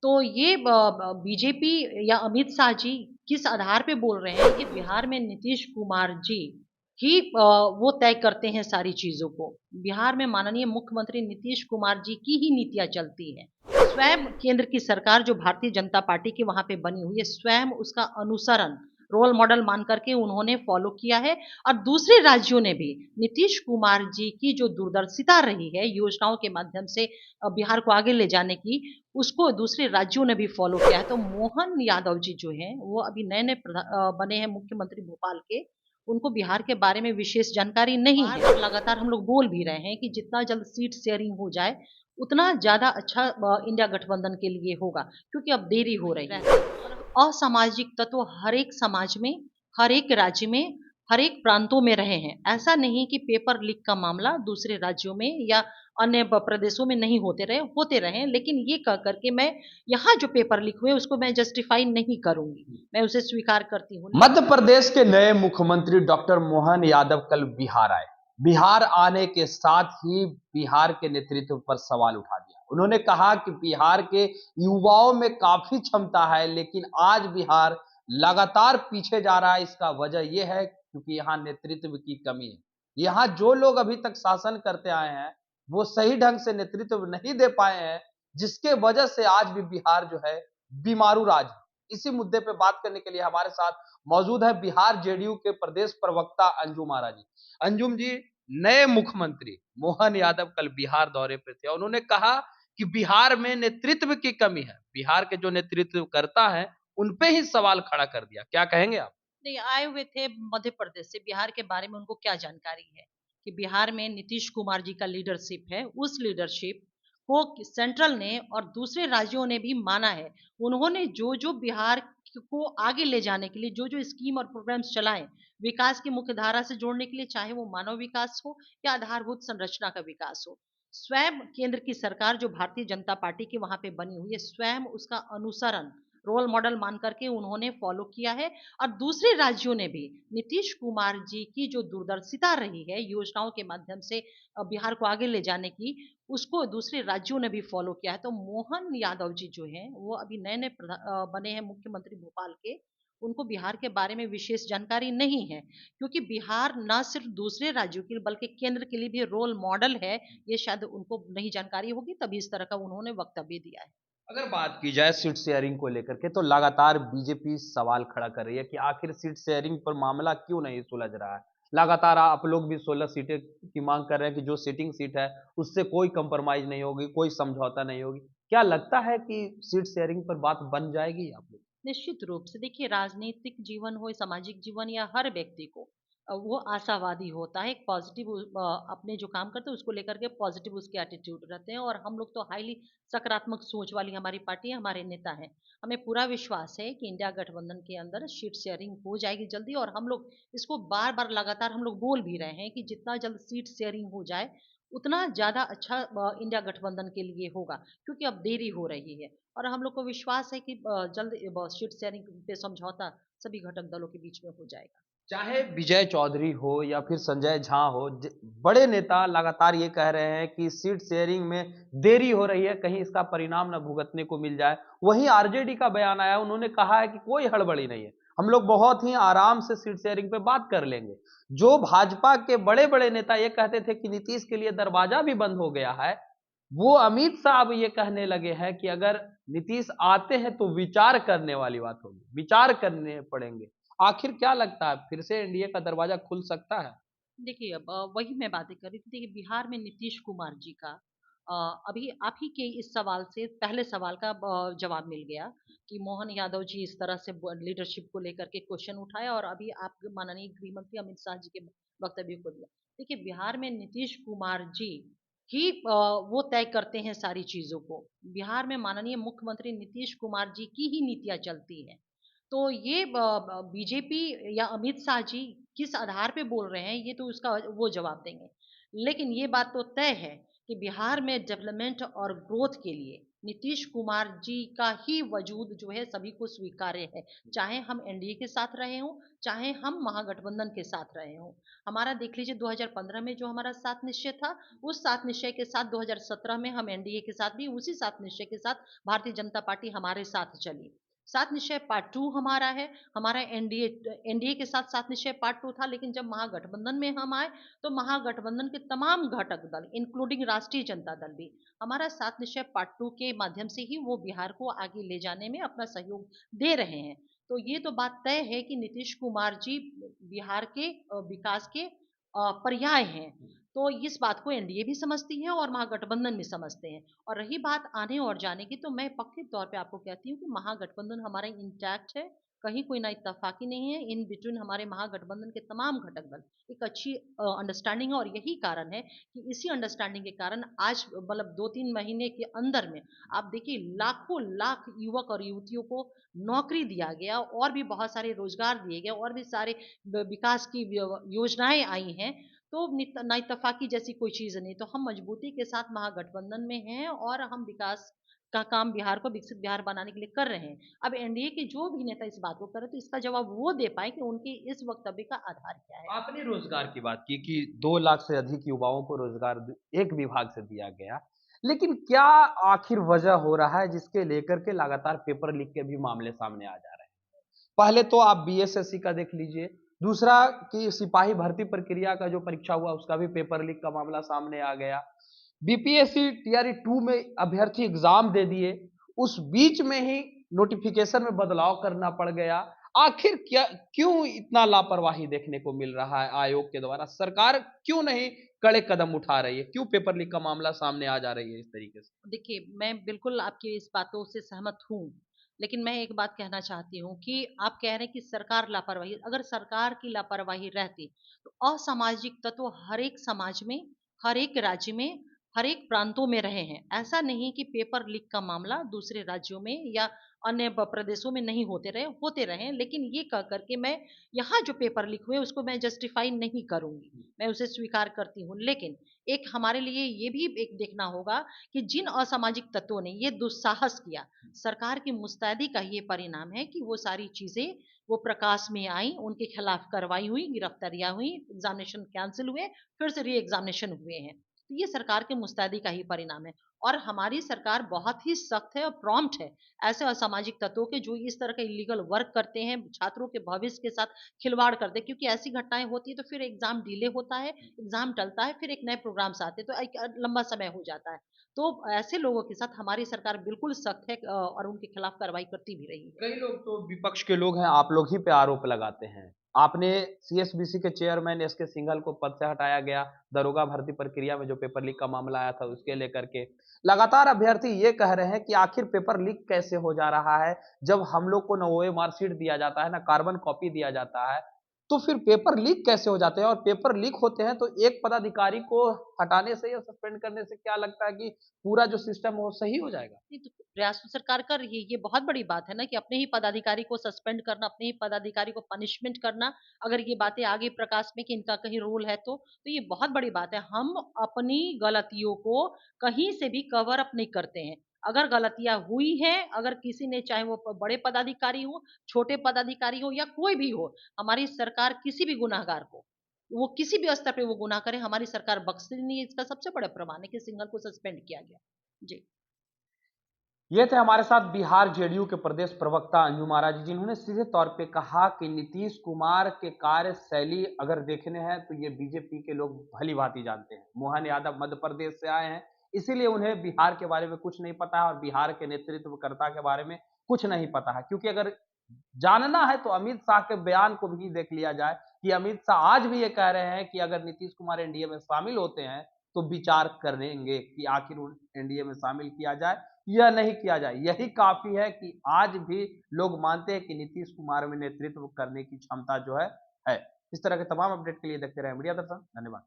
तो ये बीजेपी या अमित शाह जी किस आधार पे बोल रहे हैं कि बिहार में नीतीश कुमार जी ही वो तय करते हैं सारी चीज़ों को। बिहार में माननीय मुख्यमंत्री नीतीश कुमार जी की ही नीतियाँ चलती हैं। स्वयं केंद्र की सरकार जो भारतीय जनता पार्टी की वहाँ पे बनी हुई है, स्वयं उसका अनुसरण रोल मॉडल मान करके उन्होंने फॉलो किया है और दूसरे राज्यों ने भी नीतीश कुमार जी की जो दूरदर्शिता रही है योजनाओं के माध्यम से बिहार को आगे ले जाने की, उसको दूसरे राज्यों ने भी फ़ॉलो किया है। तो मोहन यादव जी जो हैं, वो अभी नए-नए बने हैं मुख्यमंत्री भोपाल के, उनको बिहार के बारे में विशेष जानकारी नहीं है। और लगातार हम लोग बोल भी रहे हैं कि जितना जल्द सीट शेयरिंग हो जाए, उतना ज़्यादा अच्छा इंडिया गठबंधन के लिए होगा, क्योंकि अब देरी हो रही है। असामाजिक तत्व हर एक समाज में, हर एक राज्य में, हर एक प्रांतों में रहे हैं। ऐसा नहीं कि पेपर लीक का मामला दूसरे राज्यों में या अन्य प्रदेशों में नहीं होते रहे, लेकिन ये कह करके मैं यहाँ जो पेपर लीक हुए उसको मैं जस्टिफाई नहीं करूंगी, मैं उसे स्वीकार करती हूँ। मध्य प्रदेश के नए मुख्यमंत्री डॉक्टर मोहन यादव कल बिहार आए। बिहार आने के साथ ही बिहार के नेतृत्व पर सवाल उठा दिया। उन्होंने कहा कि बिहार के युवाओं में काफी क्षमता है, लेकिन आज बिहार लगातार पीछे जा रहा है। इसका वजह यह है क्योंकि यहाँ नेतृत्व की कमी है। यहाँ जो लोग अभी तक शासन करते आए हैं, वो सही ढंग से नेतृत्व नहीं दे पाए हैं, जिसके वजह से आज भी बिहार जो है बीमारू राज है। इसी मुद्दे पे बात करने के लिए हमारे साथ मौजूद है बिहार जेडीयू के प्रदेश प्रवक्ता अंजुम आरा जी। अंजुम जी, नए मुख्यमंत्री मोहन यादव कल बिहार दौरे पे थे। उन्होंने कहा कि बिहार में नेतृत्व की कमी है। बिहार के जो नेतृत्व करता है उन पे ही सवाल खड़ा कर दिया। क्या कहेंगे आप? नहीं, आए हुए थे मध्य प्रदेश से, बिहार के बारे में उनको क्या जानकारी है कि बिहार में नीतीश कुमार जी का लीडरशिप है, उस लीडरशिप को सेंट्रल ने और दूसरे राज्यों ने भी माना है। उन्होंने जो जो बिहार को आगे ले जाने के लिए जो जो स्कीम और प्रोग्राम्स चलाए, विकास की मुख्य धारा से जोड़ने के लिए, चाहे वो मानव विकास हो या आधारभूत संरचना का विकास हो, स्वयं केंद्र की सरकार जो भारतीय जनता पार्टी की वहां पे बनी हुई है, स्वयं उसका अनुसरण रोल मॉडल मान करके उन्होंने फॉलो किया है और दूसरे राज्यों ने भी नीतीश कुमार जी की जो दूरदर्शिता रही है योजनाओं के माध्यम से बिहार को आगे ले जाने की, उसको दूसरे राज्यों ने भी फॉलो किया है। तो मोहन यादव जी जो हैं, वो अभी नए-नए बने हैं मुख्यमंत्री भोपाल के, उनको बिहार के बारे में विशेष जानकारी नहीं है, क्योंकि बिहार ना सिर्फ दूसरे राज्यों के लिए बल्कि केंद्र के लिए भी रोल मॉडल है, ये शायद उनको नहीं जानकारी होगी, तभी इस तरह का उन्होंने वक्तव्य दिया है। अगर बात की जाए सीट शेयरिंग को लेकर के तो लगातार बीजेपी सवाल खड़ा कर रही है कि आखिर सीट शेयरिंग पर मामला क्यों नहीं सुलझ रहा है। लगातार आप लोग भी 16 सीटें की मांग कर रहे हैं कि जो सिटिंग सीट है उससे कोई कंप्रोमाइज नहीं होगी, कोई समझौता नहीं होगी। क्या लगता है कि सीट शेयरिंग पर बात बन जाएगी आप लोग? निश्चित रूप से देखिए, राजनीतिक जीवन हो, सामाजिक जीवन या हर व्यक्ति को वो आशावादी होता है, एक पॉजिटिव अपने जो काम करते हैं उसको लेकर के पॉजिटिव उसके एटीट्यूड रहते हैं, और हम लोग तो हाईली सकारात्मक सोच वाली हमारी पार्टी है, हमारे नेता हैं। हमें पूरा विश्वास है कि इंडिया गठबंधन के अंदर सीट शेयरिंग हो जाएगी जल्दी, और हम लोग इसको बार बार लगातार हम लोग बोल भी रहे हैं कि जितना जल्द सीट शेयरिंग हो जाए, उतना ज़्यादा अच्छा इंडिया गठबंधन के लिए होगा, क्योंकि अब देरी हो रही है। और हम लोग को विश्वास है कि जल्द सीट शेयरिंग पे समझौता सभी घटक दलों के बीच में हो जाएगा। चाहे विजय चौधरी हो या फिर संजय झा हो, बड़े नेता लगातार ये कह रहे हैं कि सीट शेयरिंग में देरी हो रही है, कहीं इसका परिणाम न भुगतने को मिल जाए। वहीं आरजेडी का बयान आया, उन्होंने कहा है कि कोई हड़बड़ी नहीं है, हम लोग बहुत ही आराम से सीट शेयरिंग पे बात कर लेंगे। जो भाजपा के बड़े बड़े नेता ये कहते थे कि नीतीश के लिए दरवाजा भी बंद हो गया है, वो अमित शाह अब ये कहने लगे हैं कि अगर नीतीश आते हैं तो विचार करने वाली बात होगी, विचार करने पड़ेंगे। आखिर क्या लगता है, फिर से एनडीए का दरवाजा खुल सकता है? देखिए, अब वही मैं बातें कर रही थी। देखिए, बिहार में नीतीश कुमार जी का अभी आप ही के इस सवाल से पहले सवाल का जवाब मिल गया कि मोहन यादव जी इस तरह से लीडरशिप को लेकर के क्वेश्चन उठाया, और अभी आप माननीय गृह मंत्री अमित शाह जी के वक्तव्य को दिया। देखिए, बिहार में नीतीश कुमार जी ही वो तय करते हैं सारी चीजों को। बिहार में माननीय मुख्यमंत्री नीतीश कुमार जी की ही नीतियां चलती हैं। तो ये बीजेपी या अमित शाह जी किस आधार पे बोल रहे हैं, ये तो उसका वो जवाब देंगे। लेकिन ये बात तो तय है कि बिहार में डेवलपमेंट और ग्रोथ के लिए नीतीश कुमार जी का ही वजूद जो है सभी को स्वीकार्य है, चाहे हम एनडीए के साथ रहे हों, चाहे हम महागठबंधन के साथ रहे हों। हमारा देख लीजिए 2015 में जो हमारा सात निश्चय था, उस सात निश्चय के साथ 2017 में हम एनडीए के साथ भी उसी सात निश्चय के साथ भारतीय जनता पार्टी हमारे साथ चली। सात निश्चय पार्ट 2 हमारा है, हमारा एनडीए एनडीए के साथ सात निश्चय पार्ट 2 था, लेकिन जब महागठबंधन में हम आए, तो महागठबंधन के तमाम घटक दल, इंक्लूडिंग राष्ट्रीय जनता दल भी, हमारा सात निश्चय पार्ट 2 के माध्यम से ही वो बिहार को आगे ले जाने में अपना सहयोग दे रहे हैं। तो ये तो बात तय है कि नीतीश कुमार जी बिहार के विकास के पर्याय हैं। तो इस बात को एनडीए भी समझती है और महागठबंधन भी समझते हैं। और रही बात आने और जाने की, तो मैं पक्के तौर पे आपको कहती हूँ कि महागठबंधन हमारा इंटैक्ट है, कहीं कोई ना इत्तेफाकी नहीं है। इन बिटवीन हमारे महागठबंधन के तमाम घटक दल एक अच्छी अंडरस्टैंडिंग है, और यही कारण है कि इसी अंडरस्टैंडिंग के कारण आज मतलब 2-3 महीने के अंदर में आप देखिए लाखों लाख युवक और युवतियों को नौकरी दिया गया, और भी बहुत सारे रोजगार दिए गए, और भी सारे विकास की योजनाएं आई हैं। तो ना इत्तेफाकी जैसी कोई चीज नहीं। तो हम मजबूती के साथ महागठबंधन में हैं, और हम विकास का काम बिहार को विकसित बिहार बनाने के लिए कर रहे हैं। अब एनडीए के जो भी नेता इस बात को कर रहे हैं, तो इसका जवाब वो दे पाए कि उनके इस वक्तव्य का आधार क्या है। आपने रोजगार की बात की कि 2 लाख से अधिक युवाओं को रोजगार एक विभाग से दिया गया। लेकिन क्या आखिर वजह हो रहा है जिसके लेकर के लगातार पेपर लीक के भी मामले सामने आ जा रहे हैं? पहले तो आप बीएसएससी का देख लीजिए, दूसरा कि सिपाही भर्ती प्रक्रिया का जो परीक्षा हुआ उसका भी पेपर लीक का मामला सामने आ गया। बीपीएससी टीआरई 2 में अभ्यर्थी एग्जाम दे दिए, उस बीच में ही नोटिफिकेशन में बदलाव करना पड़ गया। आखिर क्या क्यों इतना लापरवाही देखने को मिल रहा है आयोग के द्वारा? सरकार क्यों नहीं कड़े कदम उठा रही है? क्यों पेपर लीक का मामला सामने आ जा रही है इस तरीके से? देखिए, मैं बिल्कुल आपकी इस बातों से सहमत हूँ। लेकिन मैं एक बात कहना चाहती हूँ कि आप कह रहे हैं कि सरकार लापरवाही, अगर सरकार की लापरवाही रहती, तो असामाजिक तत्व हर एक समाज में, हर एक राज्य में, हर एक प्रांतों में रहे हैं। ऐसा नहीं कि पेपर लीक का मामला दूसरे राज्यों में या अन्य प्रदेशों में नहीं होते रहे। लेकिन ये कह करके मैं यहाँ जो पेपर लीक हुए उसको मैं जस्टिफाई नहीं करूँगी, मैं उसे स्वीकार करती हूँ। लेकिन एक हमारे लिए ये भी एक देखना होगा कि जिन असामाजिक तत्वों ने ये दुस्साहस किया, सरकार की मुस्तैदी का ये परिणाम है कि वो सारी चीजें वो प्रकाश में आई, उनके खिलाफ कार्रवाई हुई, गिरफ्तारियां हुई, एग्जामिनेशन कैंसिल हुए, फिर से री एग्जामिनेशन हुए हैं। तो ये सरकार के मुस्तैदी का ही परिणाम है। और हमारी सरकार बहुत ही सख्त है और प्रॉम्प्ट है ऐसे असामाजिक तत्वों के जो इस तरह का इलीगल वर्क करते हैं, छात्रों के भविष्य के साथ खिलवाड़ करते हैं। क्योंकि ऐसी घटनाएं होती है तो फिर एग्जाम डिले होता है, एग्जाम टलता है, फिर एक नए प्रोग्राम्स आते हैं, तो एक लंबा समय हो जाता है। तो ऐसे लोगों के साथ हमारी सरकार बिल्कुल सख्त है, और उनके खिलाफ कार्रवाई करती भी रही है। कई लोग तो विपक्ष के लोग हैं, आप लोग ही पे आरोप लगाते हैं। आपने सीएसबीसी के चेयरमैन एसके सिंघल को पद से हटाया गया, दरोगा भर्ती प्रक्रिया में जो पेपर लीक का मामला आया था उसके लेकर के। लगातार अभ्यर्थी ये कह रहे हैं कि आखिर पेपर लीक कैसे हो जा रहा है, जब हम लोग को ना ओए मार्कशीट दिया जाता है, ना कार्बन कॉपी दिया जाता है, तो फिर पेपर लीक कैसे हो जाते हैं? और पेपर लीक होते हैं तो एक पदाधिकारी को हटाने से या सस्पेंड करने से क्या लगता है कि पूरा जो सिस्टम है वो सही हो जाएगा? नहीं, तो प्रयास तो सरकार कर रही है। ये बहुत बड़ी बात है ना कि अपने ही पदाधिकारी को सस्पेंड करना, अपने ही पदाधिकारी को पनिशमेंट करना, अगर ये बातें आगे प्रकाश में कि इनका कहीं रोल है तो ये बहुत बड़ी बात है। हम अपनी गलतियों को कहीं से भी कवर अप नहीं करते हैं। अगर गलतियां हुई हैं, अगर किसी ने, चाहे वो बड़े पदाधिकारी हो, छोटे पदाधिकारी हो, या कोई भी हो, हमारी सरकार किसी भी गुनाहगार को, वो किसी भी स्तर पे वो गुनाह करे, हमारी सरकार बख्शती नहीं है। इसका सबसे बड़ा प्रमाण है कि सिंघल को सस्पेंड किया गया। जी। ये थे हमारे साथ बिहार जेडीयू के प्रदेश प्रवक्ता अंजुम आरा जी, जिन्होंने सीधे तौर पे कहा कि नीतीश कुमार के कार्यशैली अगर देखने हैं तो ये बीजेपी के लोग भली भांति जानते हैं। मोहन यादव मध्य प्रदेश से आए हैं, इसीलिए उन्हें बिहार के बारे में कुछ नहीं पता है और बिहार के नेतृत्वकर्ता के बारे में कुछ नहीं पता है। क्योंकि अगर जानना है तो अमित शाह के बयान को भी देख लिया जाए कि अमित शाह आज भी ये कह रहे हैं कि अगर नीतीश कुमार एनडीए में शामिल होते हैं तो विचार करेंगे कि आखिर एनडीए में शामिल किया जाए या नहीं किया जाए। यही काफ़ी है कि आज भी लोग मानते हैं कि नीतीश कुमार में नेतृत्व करने की क्षमता जो है। इस तरह के तमाम अपडेट के लिए देखते रहें मीडिया दर्पण। धन्यवाद।